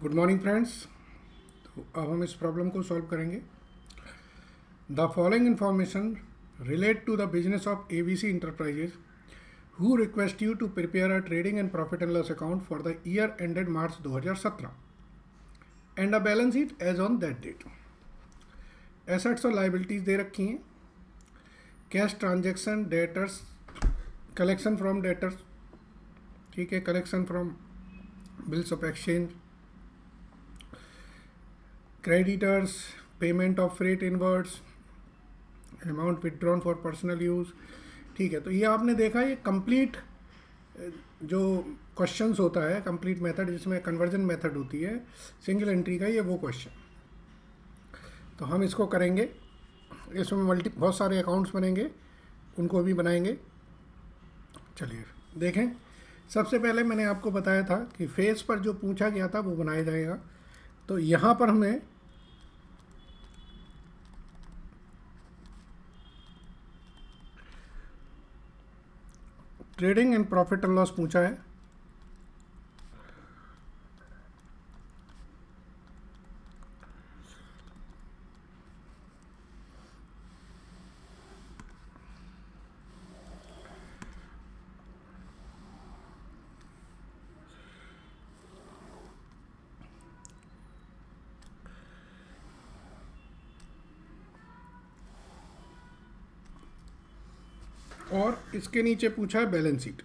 Good morning friends. तो अब हम इस प्रॉब्लम को सॉल्व करेंगे। The following information relate to the business of ABC enterprises who request you to prepare a trading and profit and loss account for the year ended March 2017 and a balance sheet as on that date. Assets और liabilities दे रखी हैं। Cash transaction, debtors, collection from debtors, ठीक है, collection from bills of exchange, creditors, payment of freight inwards, amount withdrawn for personal use. ठीक है, तो ये आपने देखा, ये कंप्लीट जो क्वेश्चंस होता है, कंप्लीट मेथड जिसमें कन्वर्जन मेथड होती है सिंगल एंट्री का, ये वो क्वेश्चन। तो हम इसको करेंगे। इसमें बहुत सारे अकाउंट्स बनेंगे, उनको भी बनाएंगे। चलिए देखें। सबसे पहले मैंने आपको बताया था कि फेस पर जो पूछा गया था वो बनाया जाएगा। तो यहाँ पर हमें trading and profit and loss पूछा है। और इसके नीचे पूछा है बैलेंस शीट।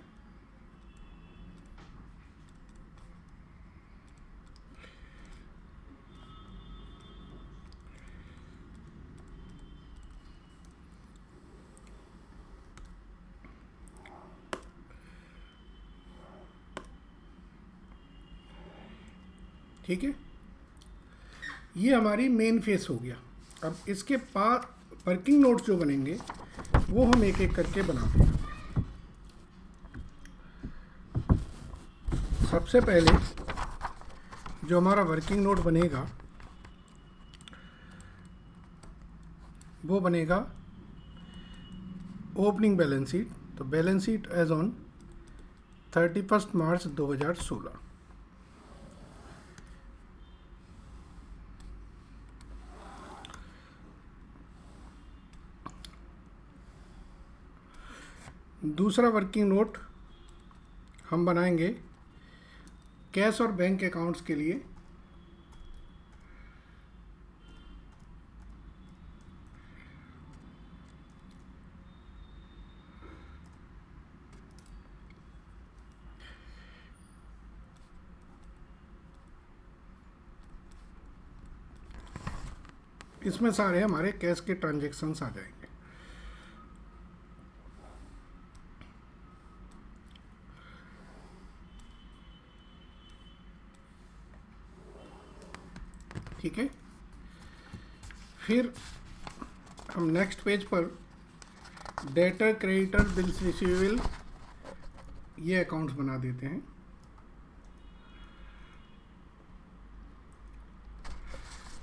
ठीक है, ये हमारी मेन फेस हो गया। अब इसके पास वर्किंग नोट्स जो बनेंगे वो हम एक एक करके बनाते हैं। सबसे पहले जो हमारा वर्किंग नोट बनेगा वो बनेगा ओपनिंग बैलेंस शीट। तो बैलेंस शीट एज ऑन 31 मार्च 2016। दूसरा वर्किंग नोट हम बनाएंगे कैश और बैंक अकाउंट्स के लिए। इसमें सारे हमारे कैश के ट्रांजैक्शंस आ जाएंगे। ठीक है, फिर हम नेक्स्ट पेज पर डेटर, क्रेडिटर, बिल्स रिसीवेबल, ये अकाउंट्स बना देते हैं।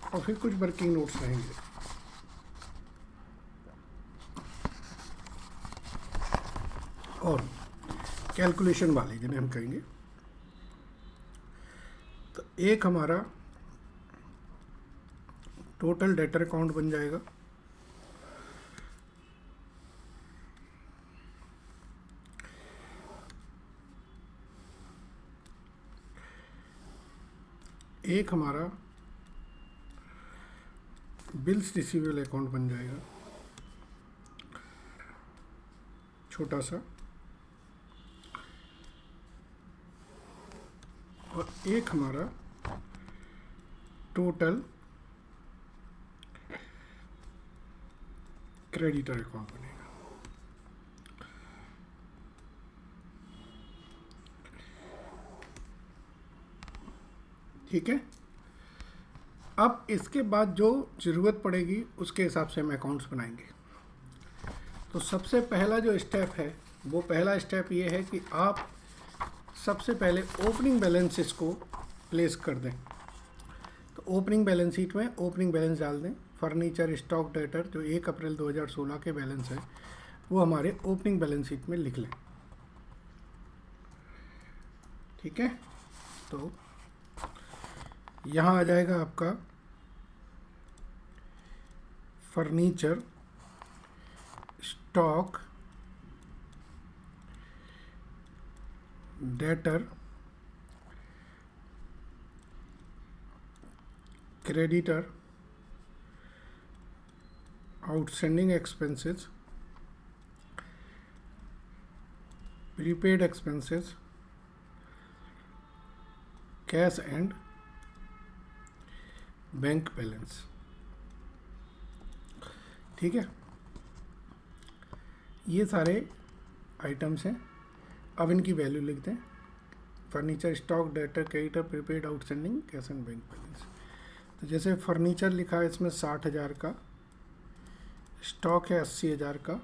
और फिर कुछ वर्किंग नोट्स रहेंगे। और कैलकुलेशन वाले जिन्हें हम कहेंगे। तो एक हमारा टोटल डेटर अकाउंट बन जाएगा। एक हमारा बिल्स रिसीवेबल अकाउंट बन जाएगा, छोटा सा। और एक हमारा टोटल क्रेडिटर अकाउंट बनेगा। ठीक है, अब इसके बाद जो ज़रूरत पड़ेगी उसके हिसाब से हम अकाउंट्स बनाएंगे। तो सबसे पहला जो स्टेप है, वो पहला स्टेप ये है कि आप सबसे पहले ओपनिंग बैलेंसेस को प्लेस कर दें। तो ओपनिंग बैलेंस शीट में ओपनिंग बैलेंस डाल दें। फर्नीचर, स्टॉक, डेटर जो 1 अप्रैल 2016 के बैलेंस है वो हमारे ओपनिंग बैलेंस शीट में लिख लें। ठीक है, तो यहाँ आ जाएगा आपका furniture stock debtor creditor outstanding expenses prepaid expenses cash and bank balance. ठीक है, ये सारे आइटम्स हैं। अब इनकी वैल्यू लिखते हैं। Furniture stock debtor creditor prepaid outstanding cash and bank balance. तो जैसे फर्नीचर लिखा है इसमें 60,000 का, स्टॉक है 80,000 का,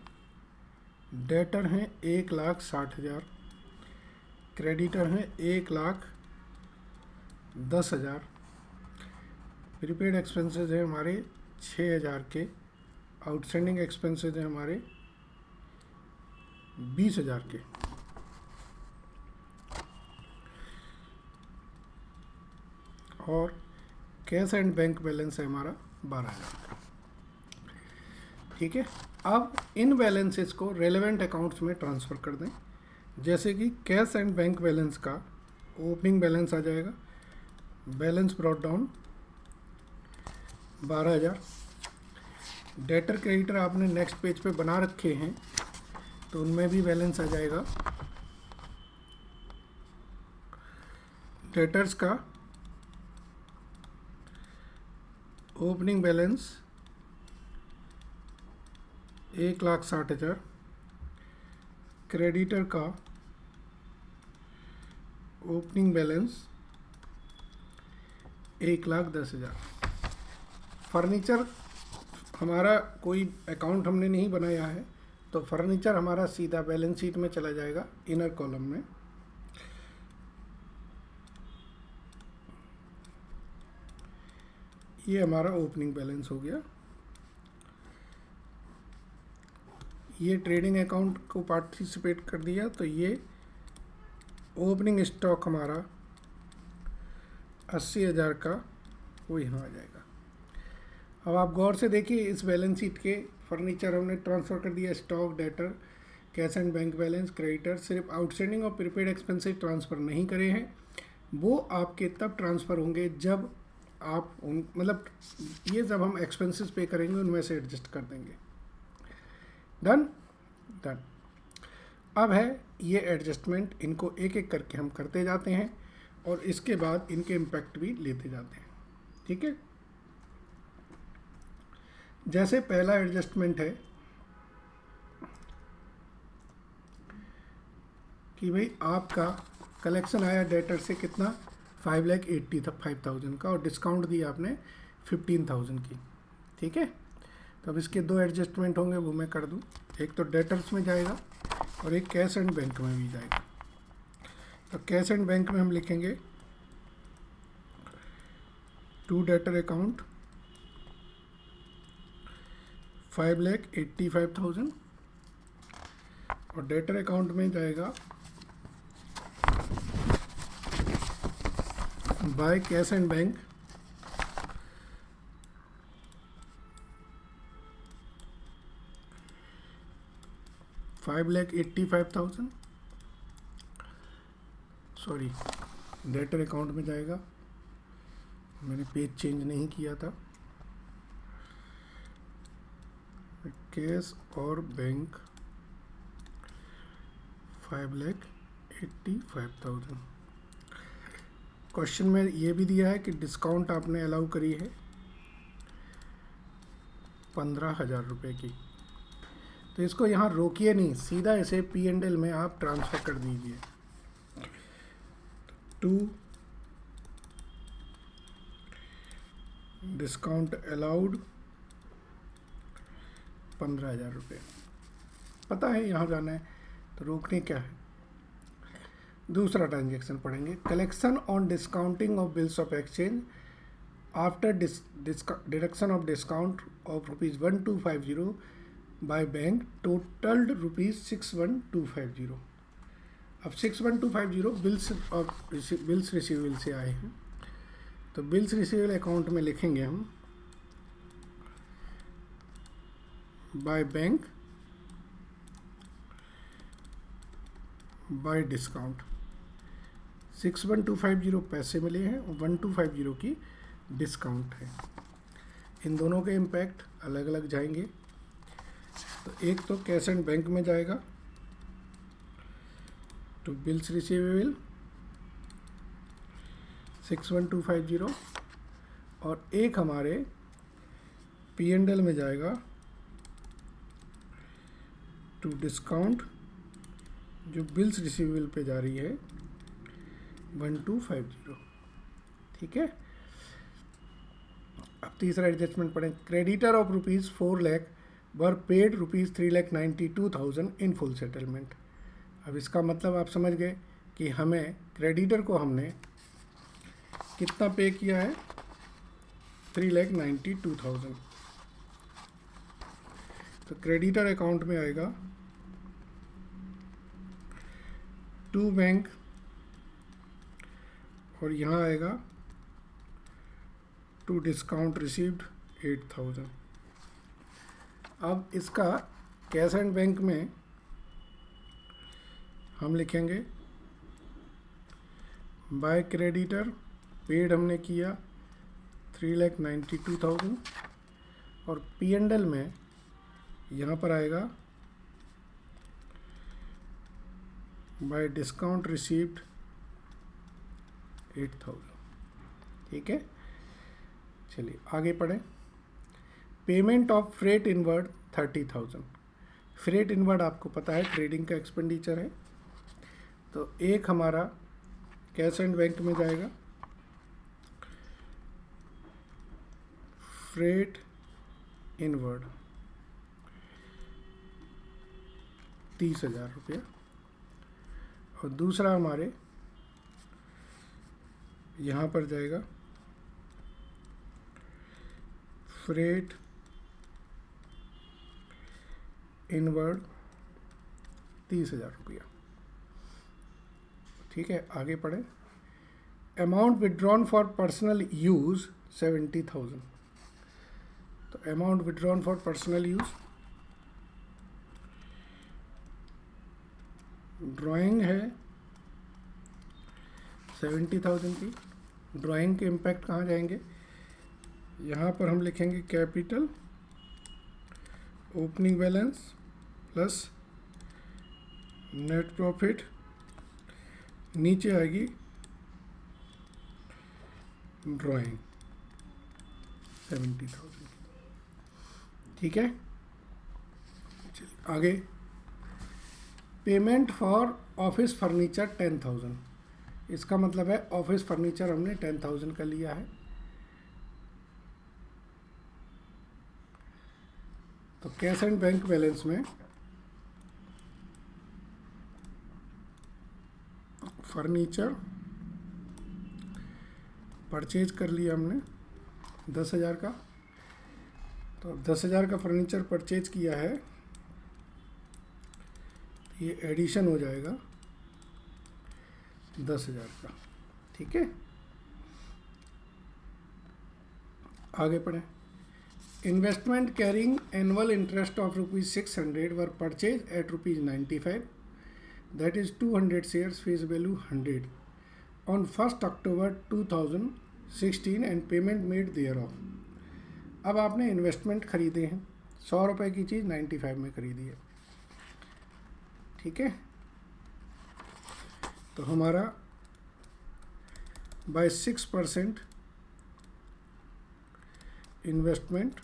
डेटर हैं 1,60,000, क्रेडिटर हैं 1,10,000, प्रीपेड एक्सपेंसेस हैं हमारे 6,000 के, आउटस्टैंडिंग एक्सपेंसेस हैं हमारे 20,000 के। और कैश एंड बैंक बैलेंस है हमारा 12,000 का। ठीक है, अब इन बैलेंसेस को रेलेवेंट अकाउंट्स में ट्रांसफ़र कर दें। जैसे कि कैश एंड बैंक बैलेंस का ओपनिंग बैलेंस आ जाएगा, balance brought down 12,000। Debtor creditor आपने नेक्स्ट पेज पे बना रखे हैं तो उनमें भी बैलेंस आ जाएगा। डेटर्स का ओपनिंग बैलेंस 1,60,000, क्रेडिटर का ओपनिंग बैलेंस 1,10,000। फर्नीचर हमारा कोई अकाउंट हमने नहीं बनाया है तो फर्नीचर हमारा सीधा बैलेंस शीट में चला जाएगा इनर कॉलम में। ये हमारा ओपनिंग बैलेंस हो गया। ये ट्रेडिंग अकाउंट को पार्टिसिपेट कर दिया तो ये ओपनिंग स्टॉक हमारा 80,000 का वो यहाँ आ जाएगा। अब आप गौर से देखिए, इस बैलेंस शीट के फर्नीचर हमने ट्रांसफ़र कर दिया, stock debtor cash and bank balance creditor, सिर्फ आउटस्टैंडिंग और प्रीपेड एक्सपेंसेस ट्रांसफ़र नहीं करे हैं। वो आपके तब ट्रांसफ़र होंगे जब आप उन मतलब ये जब हम एक्सपेंसेस पे करेंगे उनमें से एडजस्ट कर देंगे। डन। अब है ये एडजस्टमेंट, इनको एक एक करके हम करते जाते हैं और इसके बाद इनके इम्पैक्ट भी लेते जाते हैं। ठीक है, जैसे पहला एडजस्टमेंट है कि भाई आपका कलेक्शन आया डेटर से कितना 5,80,000 का और डिस्काउंट दिया आपने 15,000 की। ठीक है, तो अब इसके दो एडजस्टमेंट होंगे, वो मैं कर दूं। एक तो डेटर्स में जाएगा और एक कैश एंड बैंक में भी जाएगा। तो कैश एंड बैंक में हम लिखेंगे टू डेटर अकाउंट 5,85,000 और डेटर अकाउंट में जाएगा by cash and bank 5,85,000। Sorry, debtor account में जाएगा, मैंने पेज चेंज नहीं किया था। कैश और बैंक 5,85,000। क्वेश्चन में ये भी दिया है कि डिस्काउंट आपने अलाउ करी है 15,000 रुपये की, तो इसको यहाँ रोकिए नहीं, सीधा इसे P&L में आप ट्रांसफ़र कर दीजिए। टू डिस्काउंट अलाउड 15,000 रुपये, पता है यहाँ जाना है तो रोकने क्या है। दूसरा ट्रांजेक्शन पढ़ेंगे, collection on discounting of bills of exchange after deduction of discount of ₹1,250 by bank टोटल्ड ₹61,250। अब 61,250 बिल्स रिसीवेबल से आए हैं, तो तो बिल्स रिसीवेबल अकाउंट में लिखेंगे हम बाय बैंक बाय डिस्काउंट। 61250 पैसे मिले हैं और 1250 की डिस्काउंट है। इन दोनों के इम्पैक्ट अलग अलग जाएंगे। तो एक तो कैश एंड बैंक में जाएगा टू बिल्स रिसीवेबल 61250, और एक हमारे P&L में जाएगा टू डिस्काउंट जो बिल्स रिसीवेबल पे जा रही है 1250। ठीक है। अब तीसरा एडजस्टमेंट पढ़ें। Creditor of ₹4 lakh were paid ₹3,92,000 in full settlement. अब इसका मतलब आप समझ गए कि हमें क्रेडिटर को हमने कितना पे किया है, 3,92,000। तो क्रेडिटर अकाउंट में आएगा टू बैंक, और यहाँ आएगा टू डिस्काउंट रिसीव्ड 8,000। अब इसका कैश एंड बैंक में हम लिखेंगे बाय क्रेडिटर पेड हमने किया 3,92,000, और P&L में यहाँ पर आएगा बाय डिस्काउंट रिसीव्ड 8,000। ठीक है। चलिए आगे पढ़ें। Payment of freight inward 30,000। Freight inward आपको पता है ट्रेडिंग का एक्सपेंडिचर है। तो एक हमारा कैश एंड बैंक में जाएगा फ्रेट इनवर्ड 30,000 रुपया, और दूसरा हमारे यहाँ पर जाएगा फ्रेट इनवर्ड 30,000 रुपया। ठीक है। आगे पढ़ें। Amount withdrawn for personal use 70,000। तो amount withdrawn for personal use, drawing है 70,000 की। ड्राइंग के इम्पैक्ट कहाँ जाएंगे, यहाँ पर हम लिखेंगे capital opening balance plus net profit, नीचे आएगी ड्राइंग 70,000। ठीक है। चलिए आगे। Payment for office furniture 10,000। इसका मतलब है ऑफिस फर्नीचर हमने 10,000 का लिया है। तो कैश एंड बैंक बैलेंस में फर्नीचर परचेज कर लिया हमने 10,000 का। तो 10,000 का फर्नीचर परचेज किया है, ये एडिशन हो जाएगा 10,000 का। ठीक है। आगे पढ़ें। Investment carrying annual interest of ₹600 were purchase at ₹95, that is 200 shares, face value 100 on 1 October 2016 and payment made thereof. अब आपने इन्वेस्टमेंट खरीदे हैं, 100 रुपये की चीज़ 95 में खरीदी है। ठीक है। तो हमारा बाय 6% इन्वेस्टमेंट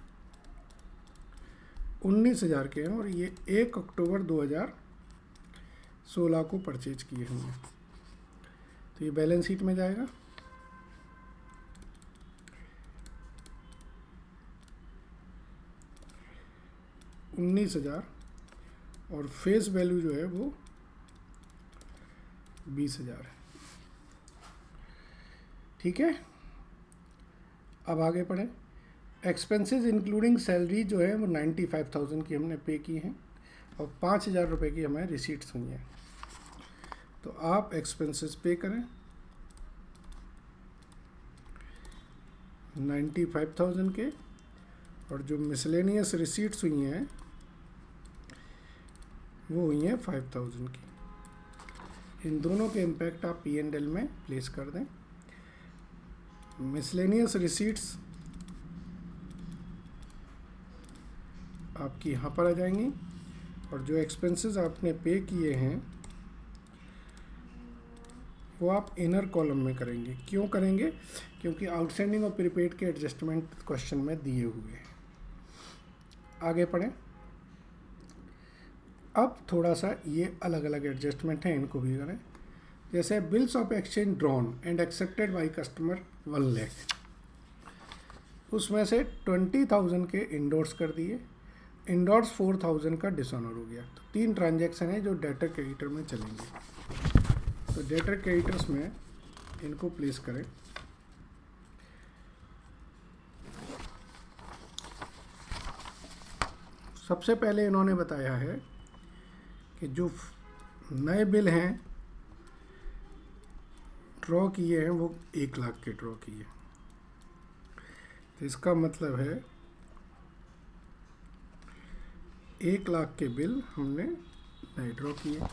19,000 के हैं, और ये 1 अक्टूबर 2016 को परचेज किए हमने। तो ये बैलेंस शीट में जाएगा। $19,000 और फेस वैल्यू जो है वो 20,000 है। ठीक है। अब आगे पढ़ें। एक्सपेंसेस इंक्लूडिंग सैलरी जो है वो 95,000 की हमने पे की हैं, और 5,000 रुपये की हमें रिसीट्स हुई हैं। तो आप एक्सपेंसेस पे करें। 95,000 के, और जो मिसलेनियस रिसीट्स हुई हैं वो हुई हैं 5,000 की। इन दोनों के इम्पैक्ट आप P&L में प्लेस कर दें। मिसलेनियस रिसीट्स आपकी यहाँ पर आ जाएंगी, और जो एक्सपेंसेस आपने पे किए हैं वो आप इनर कॉलम में करेंगे। क्यों करेंगे? क्योंकि आउटस्टैंडिंग और प्रीपेड के एडजस्टमेंट क्वेश्चन में दिए हुए हैं। आगे पढ़ें। अब थोड़ा सा ये अलग अलग एडजस्टमेंट हैं, इनको भी करें। जैसे bills of exchange drawn and accepted by customer 1 lakh, उसमें से 20,000 के इंडोर्स कर दिए, इंडोर्स 4,000 का डिसऑनर हो गया। तो 3 ट्रांजैक्शन है जो डेटर क्रेडिटर में चलेंगे। तो डेटर क्रेडिटर्स में इनको प्लेस करें। सबसे पहले इन्होंने बताया है कि जो नए बिल हैं ड्रॉ किए हैं वो 1 लाख के ड्रॉ किए। तो इसका मतलब है 1 लाख के बिल हमने नए ड्रॉ किए।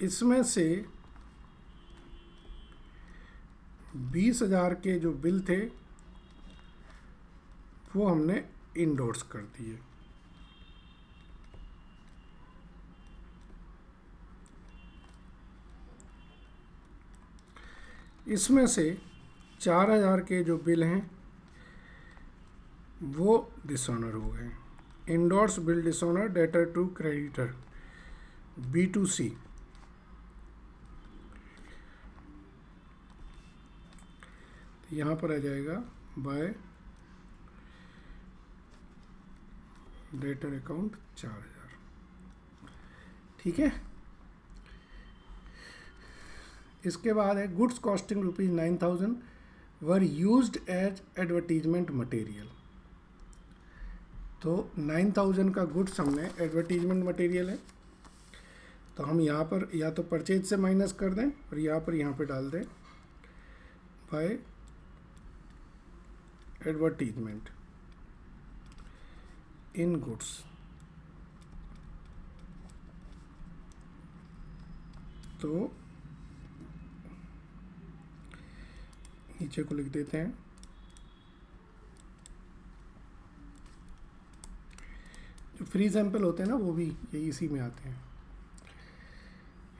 इसमें से 20,000 के जो बिल थे वो हमने इंडोर्स कर दिए। इसमें से 4,000 के जो बिल हैं वो डिसऑनर हो गए। Endorse bill dishonour debtor to creditor B2C। यहाँ पर आ जाएगा बाय डेटर अकाउंट 4,000। ठीक है। इसके बाद है goods costing ₹9,000 were used as advertisement material. तो 9,000 का गुड्स हमने एडवर्टीजमेंट मटेरियल है, तो हम यहाँ पर या तो परचेज से माइनस कर दें और यहाँ पे डाल दें बाय एडवर्टीजमेंट इन गुड्स। तो नीचे को लिख देते हैं जो फ्री सैंपल होते हैं ना वो भी यही इसी में आते हैं।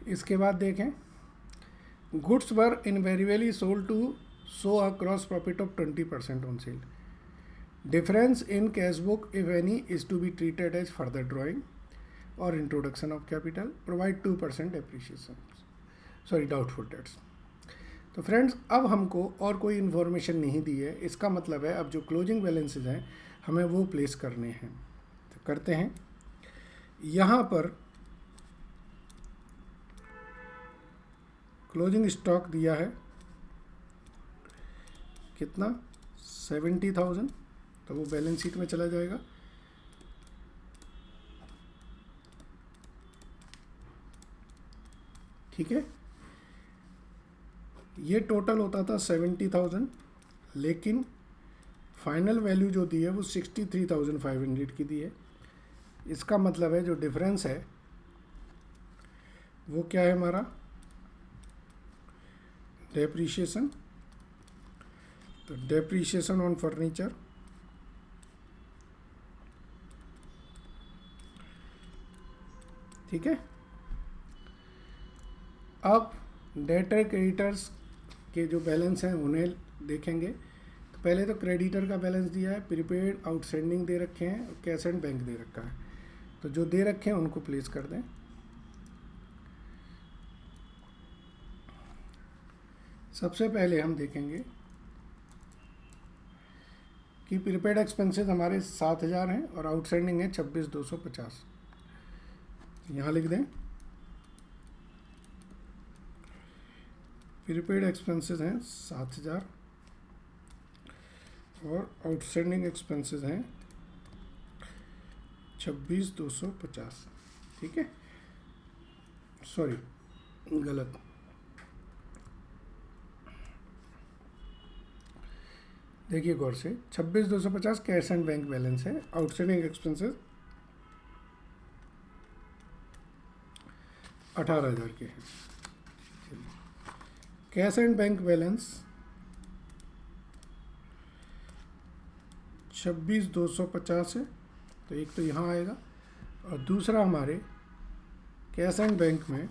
इसके बाद देखें goods were invariably sold to show a gross profit of 20% on sale. Difference in cash book if any is to be treated as further drawing और introduction of capital. Provide 2% appreciation, sorry doubtful debts. तो friends अब हमको और कोई information नहीं दी है। इसका मतलब है अब जो क्लोजिंग बैलेंसेज हैं हमें वो प्लेस करने हैं। तो करते हैं। यहाँ पर क्लोजिंग स्टॉक दिया है कितना 70,000, तो वो बैलेंस शीट में चला जाएगा। ठीक है। ये टोटल होता था 70,000, लेकिन फाइनल वैल्यू जो दी है वो 63,500 की दी है। इसका मतलब है जो डिफरेंस है वो क्या है हमारा डेप्रीशिएशन। तो डेप्रीशिएशन ऑन फर्नीचर ठीक है। अब डेटर क्रेडिटर्स के जो बैलेंस हैं उन्हें देखेंगे। तो पहले तो क्रेडिटर का बैलेंस दिया है, प्रीपेड आउटस्टैंडिंग दे रखे हैं और कैश एंड बैंक दे रखा है। तो जो दे रखे हैं उनको प्लेस कर दें। सबसे पहले हम देखेंगे कि प्रीपेड एक्सपेंसेस हमारे 7,000 हैं और आउटस्टैंडिंग है 26,250। यहाँ लिख दें प्रीपेड एक्सपेंसेस हैं 7,000 और आउटस्टैंडिंग एक्सपेंसेस हैं 26,250। ठीक है, सॉरी गलत, देखिए गौर से, 26,250 कैश एंड बैंक बैलेंस है, आउटस्टैंडिंग एक्सपेंसेस 18,000 के हैं। कैश एंड बैंक बैलेंस 26,250 है, तो एक तो यहाँ आएगा, और दूसरा हमारे कैश एंड बैंक में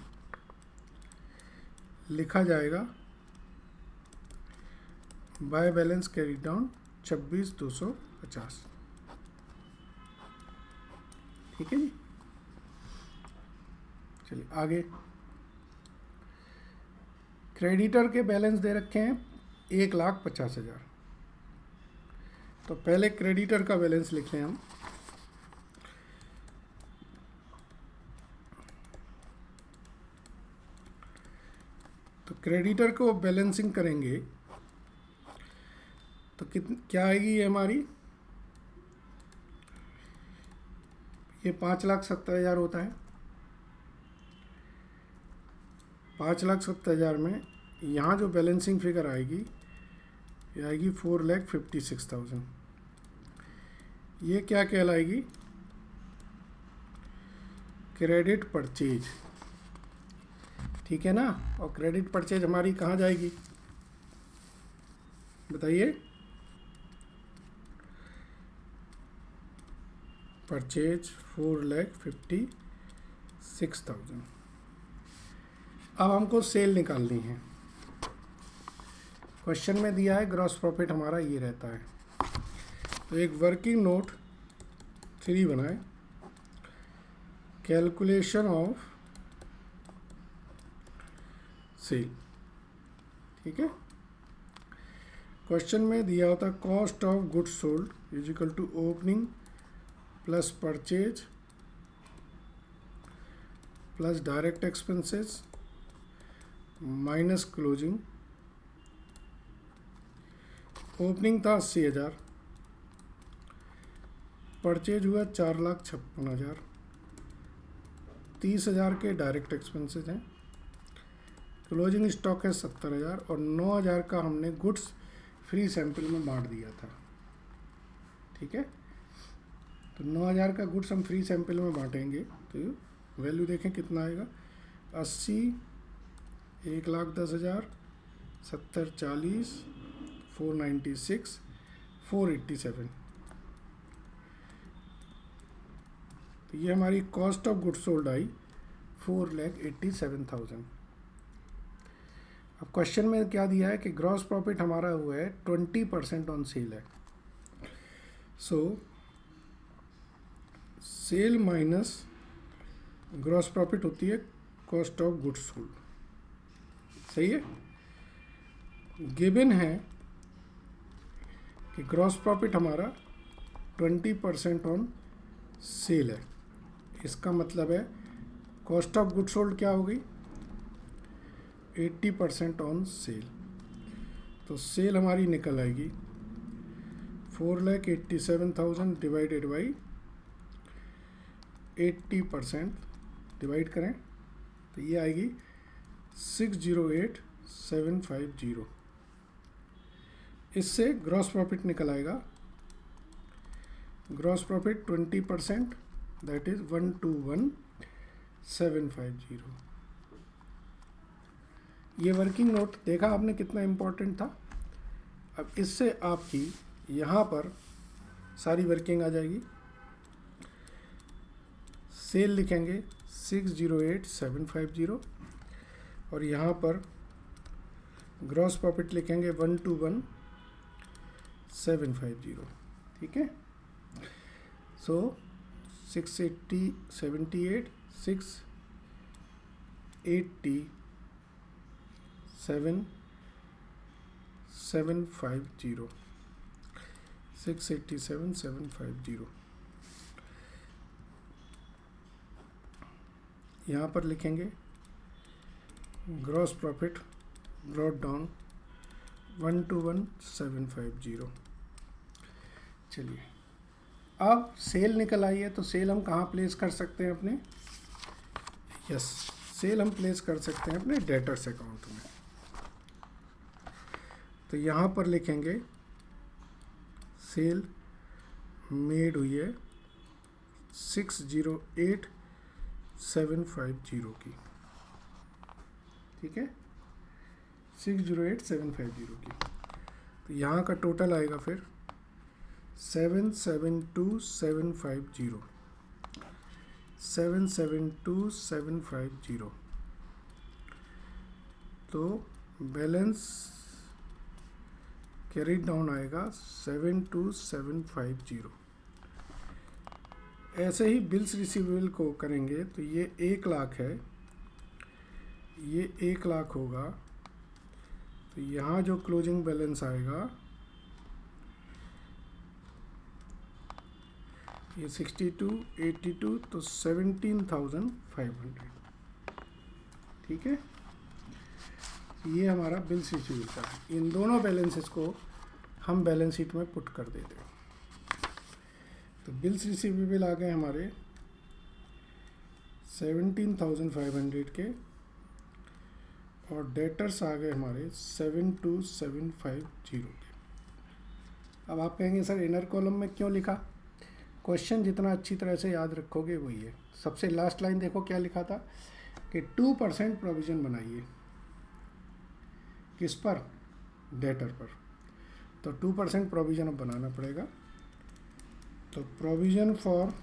लिखा जाएगा बाय बैलेंस कैरी डाउन 26,250। ठीक है जी। चलिए आगे, क्रेडिटर के बैलेंस दे रखे हैं 1,50,000। तो पहले क्रेडिटर का बैलेंस लिख लें हम। तो क्रेडिटर को बैलेंसिंग करेंगे तो क्या आएगी ये हमारी, ये 5,70,000 होता है। 5,70,000 में यहाँ जो बैलेंसिंग फिगर आएगी ये आएगी 4,56,000। ये क्या कहलाएगी, क्रेडिट परचेज। ठीक है ना। और क्रेडिट परचेज हमारी कहाँ जाएगी बताइए, परचेज 4,56,000। अब हमको सेल निकालनी है। क्वेश्चन में दिया है ग्रॉस प्रॉफिट हमारा ये रहता है, तो एक वर्किंग नोट 3 बनाए, कैलकुलेशन ऑफ सेल। ठीक है। क्वेश्चन में दिया होता cost of goods sold is equal to opening plus purchase plus direct expenses minus closing. Opening था 80,000, परचेज हुआ 4,56,000, 30,000 के डायरेक्ट एक्सपेंसेस हैं, क्लोजिंग स्टॉक है 70,000 और 9,000 का हमने गुड्स फ्री सैंपल में बांट दिया था। ठीक है। तो 9,000 का गुड्स हम फ्री सैंपल में बांटेंगे तो वैल्यू देखें कितना आएगा, 80, 1,10,000, 70, 40, 496, 487। तो ये हमारी cost of goods sold I 4,87,000। अब क्वेश्चन में क्या दिया है कि ग्रॉस प्रॉफिट हमारा हुआ है 20% ऑन सेल है। सो सेल माइनस ग्रॉस प्रॉफिट होती है कॉस्ट ऑफ गुड्स सोल्ड। सही है। गिवन है कि ग्रॉस प्रॉफिट हमारा 20% ऑन सेल है। इसका मतलब है कॉस्ट ऑफ गुड्स सोल्ड क्या होगी, 80% ऑन सेल। तो सेल हमारी निकल आएगी 4,87,000 डिवाइडेड बाई 80%, डिवाइड करें तो ये आएगी 608,750। इससे ग्रॉस प्रॉफिट निकल आएगा, ग्रॉस प्रॉफिट 20% दैट इज 121,750। ये वर्किंग नोट देखा आपने कितना इम्पोर्टेंट था। अब इससे आपकी यहाँ पर सारी वर्किंग आ जाएगी। सेल लिखेंगे 608,750 और यहाँ पर ग्रॉस प्रॉफिट लिखेंगे 121,750। ठीक है। सो 680, 687,750। यहाँ पर लिखेंगे ग्रॉस प्रॉफिट ब्रॉट डाउन 121,750। चलिए अब सेल निकल आई है तो सेल हम कहाँ प्लेस कर सकते हैं अपने, यस सेल हम प्लेस कर सकते हैं अपने डेटर्स अकाउंट में। तो यहाँ पर लिखेंगे सेल मेड हुई है 608750 की, ठीक है, 608750 की। तो यहाँ का टोटल आएगा फिर 772750, 772750। तो बैलेंस कैरीड डाउन आएगा 72750। ऐसे ही बिल्स रिसीवेबल को करेंगे तो ये 1,00,000 है, ये 1,00,000 होगा। तो यहाँ जो क्लोजिंग बैलेंस आएगा ये 62, 82, तो 17,500, ठीक है। ये हमारा बिल्स रिसीवेबल का है। इन दोनों बैलेंसेस को हम बैलेंस शीट में पुट कर देते हैं। तो बिल्स रिसीवेबल आ गए हमारे 17,500 के, और डेटर्स आ गए हमारे 72750 के। अब आप कहेंगे सर इनर कॉलम में क्यों लिखा? क्वेश्चन जितना अच्छी तरह से याद रखोगे वही है। सबसे लास्ट लाइन देखो क्या लिखा था कि 2% प्रोविज़न बनाइए, किस पर? डेटर पर। तो 2% प्रोविज़न अब बनाना पड़ेगा। तो प्रोविज़न फॉर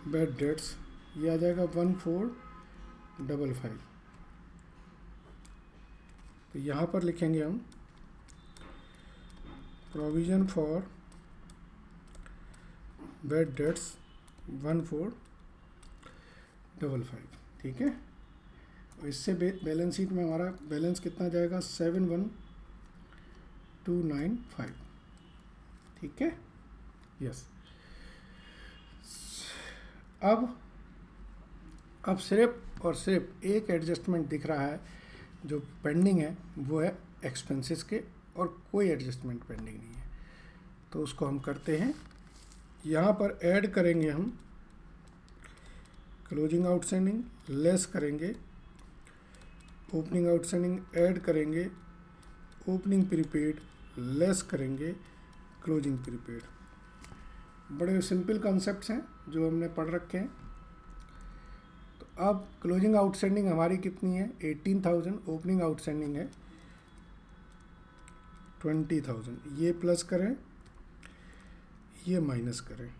बैड डेट्स ये आ जाएगा 1455। तो यहाँ पर लिखेंगे हम प्रोविज़न फॉर बैड डेट्स 1455, ठीक है। इससे बैलेंस शीट में हमारा बैलेंस कितना जाएगा? 71295, ठीक है, यस। अब सिर्फ और सिर्फ एक एडजस्टमेंट दिख रहा है जो पेंडिंग है, वो है एक्सपेंसेस के, और कोई एडजस्टमेंट पेंडिंग नहीं है। तो उसको हम करते हैं। यहाँ पर ऐड करेंगे हम क्लोजिंग आउटस्टैंडिंग, लेस करेंगे ओपनिंग आउटस्टैंडिंग, ऐड करेंगे ओपनिंग प्रीपेड, लेस करेंगे क्लोजिंग प्रीपेड। बड़े सिंपल कॉन्सेप्ट्स हैं जो हमने पढ़ रखे हैं। तो अब क्लोजिंग आउटस्टैंडिंग हमारी कितनी है? 18,000। ओपनिंग आउटस्टैंडिंग है 20,000। ये प्लस करें, ये माइनस करें।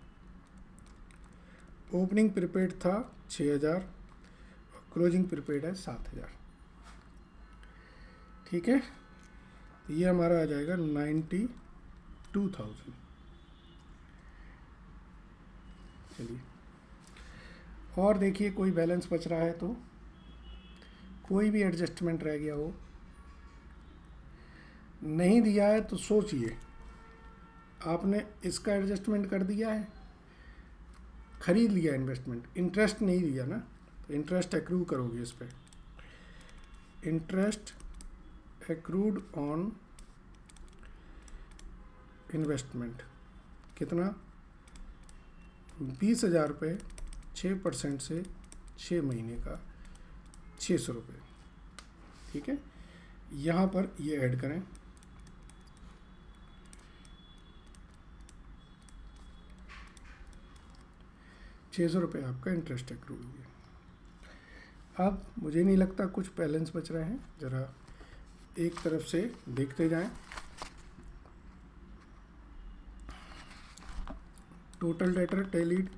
ओपनिंग प्रीपेड था 6,000 और क्लोजिंग प्रीपेड है 7,000, ठीक है। ये हमारा आ जाएगा 92,000। चलिए, और देखिए कोई बैलेंस बच रहा है तो, कोई भी एडजस्टमेंट रह गया हो, नहीं दिया है तो सोचिए, आपने इसका एडजस्टमेंट कर दिया है, खरीद लिया इन्वेस्टमेंट, इंटरेस्ट नहीं दिया ना, तो इंटरेस्ट एक्रू करोगे इस पर। इंटरेस्ट एक्रूड ऑन इन्वेस्टमेंट कितना? 20,000 रुपये, 6% से 6 महीने का 600 रुपये, ठीक है। यहाँ पर ये ऐड करें, ₹600 आपका इंटरेस्ट एक्रूड हो गया। अब मुझे नहीं लगता कुछ बैलेंस बच रहे हैं, ज़रा एक तरफ से देखते जाएं। टोटल डेटर टेलीड,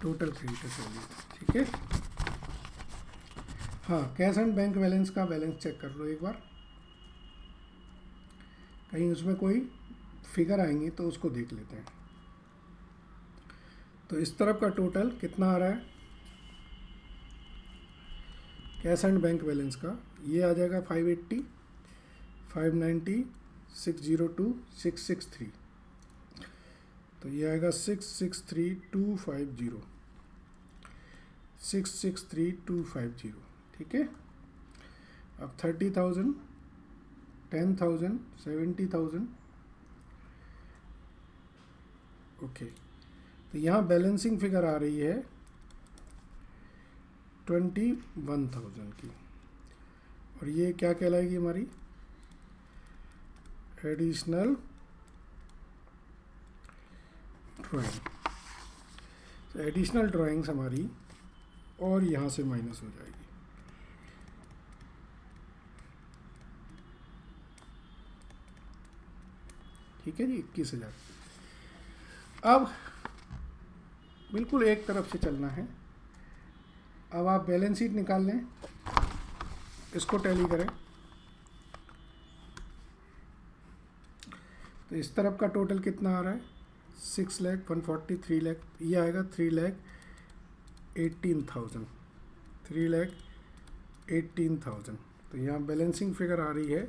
टोटल क्रेडिटर टेलीड, ठीक है। हाँ, कैश एंड बैंक बैलेंस का बैलेंस चेक कर लो एक बार, कहीं उसमें कोई फिगर आएंगी तो उसको देख लेते हैं। तो इस तरफ का टोटल कितना आ रहा है कैश एंड बैंक बैलेंस का? ये आ जाएगा 580, 590, 602, 663। तो ये आएगा 663,250, 663,250, ठीक है। अब 30,000, 10,000, 70,000, ओके। तो यहाँ बैलेंसिंग फिगर आ रही है 21,000 की, और ये क्या कहलाएगी हमारी? एडिशनल ड्राइंग, एडिशनल ड्राइंग्स हमारी और यहाँ से माइनस हो जाएगी। ठीक है जी, 21,000। अब बिल्कुल एक तरफ से चलना है। अब आप बैलेंस शीट निकाल लें, इसको टैली करें। तो इस तरफ का टोटल कितना आ रहा है? 6 लाख 140, 3 लाख, ये आएगा 3,18,000, 3,18,000। तो यहाँ बैलेंसिंग फिगर आ रही है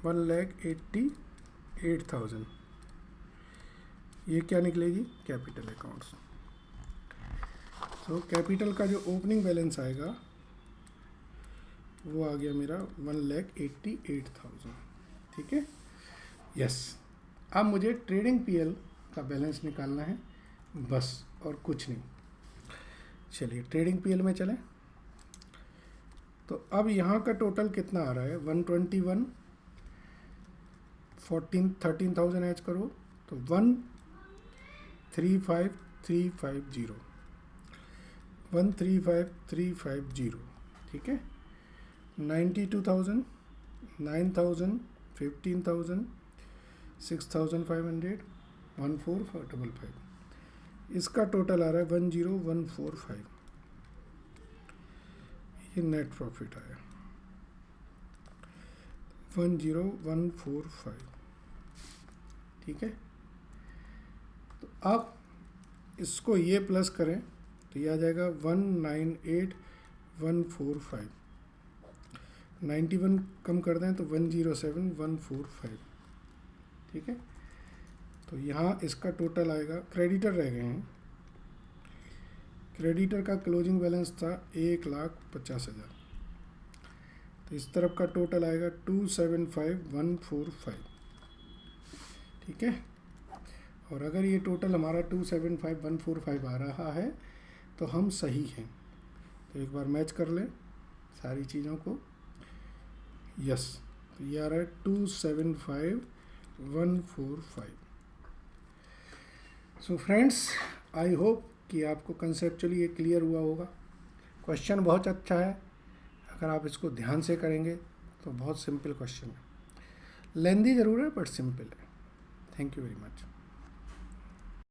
1,88,000। ये क्या निकलेगी? Capital accounts. तो कैपिटल का जो ओपनिंग बैलेंस आएगा वो आ गया मेरा 1,88,000। ठीक है, यस। अब मुझे ट्रेडिंग पीएल का बैलेंस निकालना है बस, और कुछ नहीं। चलिए ट्रेडिंग पीएल में चलें। तो अब यहाँ का टोटल कितना आ रहा है? 121, 13,000 ऐड करो तो 135,350, 135,350। ठीक है, 92,000, 9,000, 15,000, 6,500, 14,455। इसका टोटल आ रहा है 10,145। ये नेट प्रॉफिट आया 10,145। ठीक है, तो अब इसको ये प्लस करें तो ये आ जाएगा 198,145। 91 कम कर दें तो 107,145। ठीक है, तो यहाँ इसका टोटल आएगा, क्रेडिटर रह गए हैं। क्रेडिटर का क्लोजिंग बैलेंस था 1,50,000। तो इस तरफ का टोटल आएगा 275,145। ठीक है, और अगर ये टोटल हमारा 275,145 आ रहा है तो हम सही हैं। तो एक बार मैच कर लें सारी चीज़ों को। यस, तो ये आ रहा है 275,145। सो फ्रेंड्स, आई होप कि आपको कंसेप्चुअली ये क्लियर हुआ होगा। क्वेश्चन बहुत अच्छा है, अगर आप इसको ध्यान से करेंगे तो बहुत सिंपल क्वेश्चन है। लेंदी ज़रूर है बट सिंपल है। Thank you very much.